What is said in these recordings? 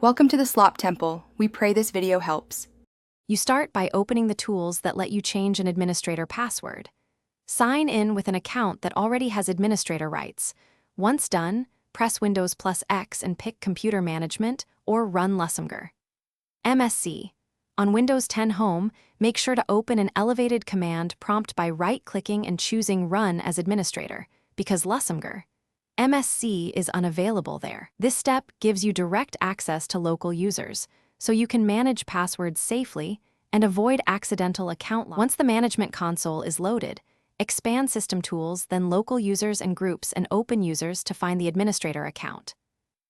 Welcome to the Slop Temple. We pray this video helps. You start by opening the tools that let you change an administrator password. Sign in with an account that already has administrator rights. Once done, press Windows plus X and pick Computer Management or Run Lusumger. MSC. On Windows 10 Home, make sure to open an elevated command prompt by right-clicking and choosing Run as administrator, because Lusumger, MSC is unavailable there. This step gives you direct access to local users, so you can manage passwords safely and avoid accidental account lock. Once the management console is loaded, expand System Tools, then Local Users and Groups, and open Users to find the administrator account.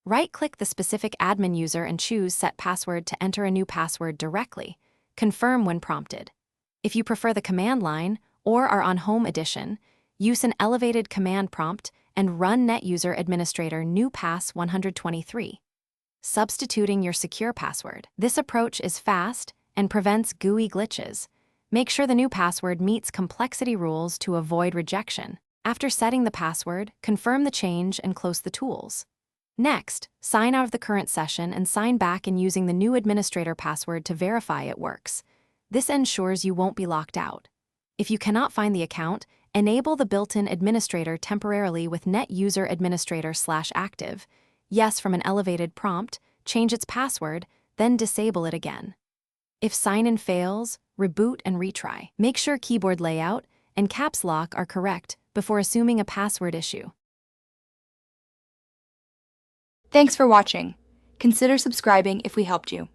Right-click the specific admin user and choose Set Password to enter a new password directly. Confirm when prompted. If you prefer the command line or are on Home Edition, use an elevated command prompt and run NetUser Administrator new pass 123. Substituting your secure password. This approach is fast and prevents GUI glitches. Make sure the new password meets complexity rules to avoid rejection. After setting the password, confirm the change and close the tools. Next, sign out of the current session and sign back in using the new administrator password to verify it works. This ensures you won't be locked out. If you cannot find the account, enable the built-in administrator temporarily with NetUser Administrator/active. Yes from an elevated prompt, change its password, then disable it again. If sign-in fails, reboot and retry. Make sure keyboard layout and caps lock are correct before assuming a password issue. Thanks for watching. Consider subscribing if we helped you.